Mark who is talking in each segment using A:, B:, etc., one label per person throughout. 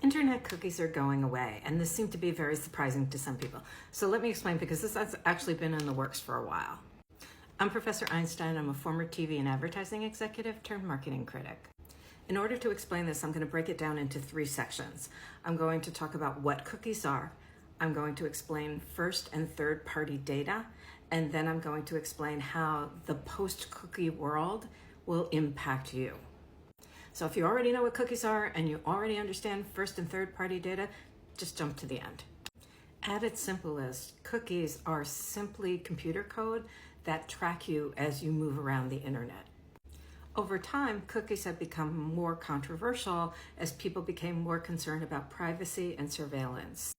A: Internet cookies are going away, and this seemed to be very surprising to some people. So let me explain, because this has actually been in the works for a while. I'm Professor Einstein. I'm a former TV and advertising executive turned marketing critic. In order to explain this, I'm going to break it down into 3 sections. I'm going to talk about what cookies are. I'm going to explain first and third party data, and then I'm going to explain how the post-cookie world will impact you. So if you already know what cookies are and you already understand first and third party data, just jump to the end. At its simplest, cookies are simply computer code that track you as you move around the internet. Over time, cookies have become more controversial as people became more concerned about privacy and surveillance.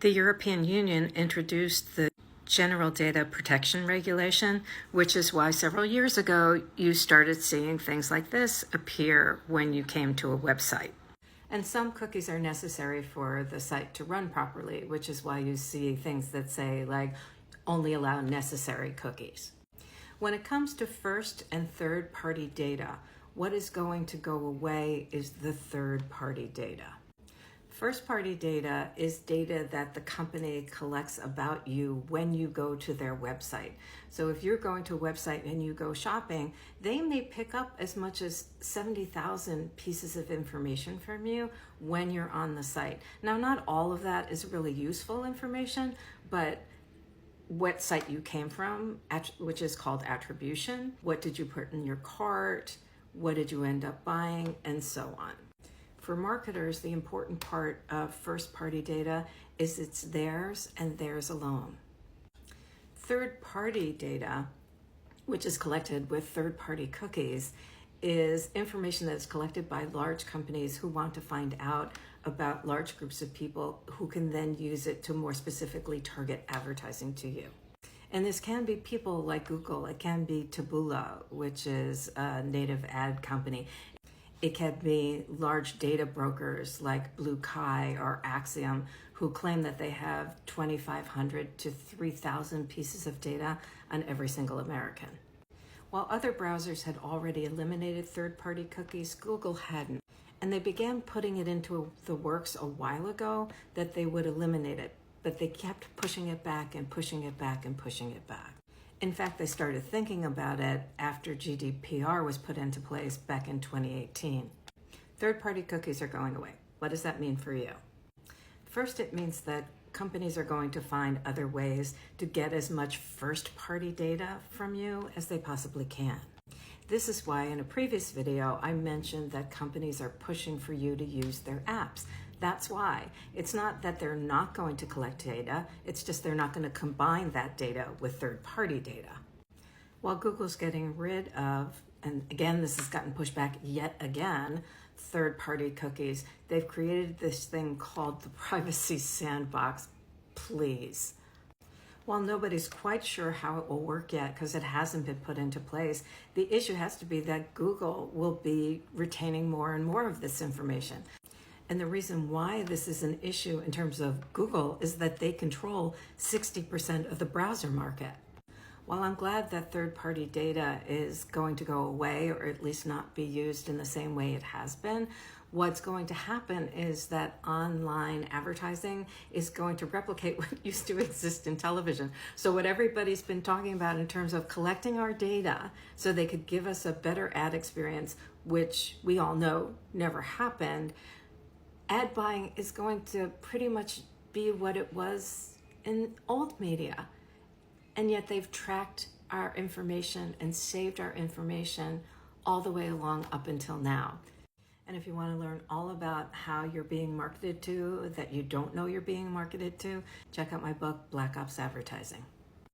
A: The European Union introduced the General Data Protection Regulation, which is why several years ago you started seeing things like this appear when you came to a website. And some cookies are necessary for the site to run properly, which is why you see things that say like only allow necessary cookies. When it comes to first and third party data, what is going to go away is the third party data. First-party data is data that the company collects about you when you go to their website. So if you're going to a website and you go shopping, they may pick up as much as 70,000 pieces of information from you when you're on the site. Now, not all of that is really useful information, but what site you came from, which is called attribution, what did you put in your cart, what did you end up buying, and so on. For marketers, the important part of first-party data is it's theirs and theirs alone. Third-party data, which is collected with third-party cookies, is information that is collected by large companies who want to find out about large groups of people who can then use it to more specifically target advertising to you. And this can be people like Google. It can be Taboola, which is a native ad company. It can be large data brokers like Blue Kai or Axiom, who claim that they have 2,500 to 3,000 pieces of data on every single American. While other browsers had already eliminated third-party cookies, Google hadn't. And they began putting it into the works a while ago that they would eliminate it, but they kept pushing it back and pushing it back and pushing it back. In fact, they started thinking about it after GDPR was put into place back in 2018. Third-party cookies are going away. What does that mean for you? First, it means that companies are going to find other ways to get as much first-party data from you as they possibly can. This is why in a previous video, I mentioned that companies are pushing for you to use their apps. That's why. It's not that they're not going to collect data, it's just they're not going to combine that data with third-party data. While Google's getting rid of, and again, this has gotten pushed back yet again, third-party cookies, they've created this thing called the Privacy Sandbox. Please. While nobody's quite sure how it will work yet because it hasn't been put into place, the issue has to be that Google will be retaining more and more of this information. And the reason why this is an issue in terms of Google is that they control 60% of the browser market. While I'm glad that third-party data is going to go away or at least not be used in the same way it has been, what's going to happen is that online advertising is going to replicate what used to exist in television. So what everybody's been talking about in terms of collecting our data so they could give us a better ad experience, which we all know never happened, ad buying is going to pretty much be what it was in old media. And yet they've tracked our information and saved our information all the way along up until now. And if you want to learn all about how you're being marketed to, that you don't know you're being marketed to, check out my book, Black Ops Advertising.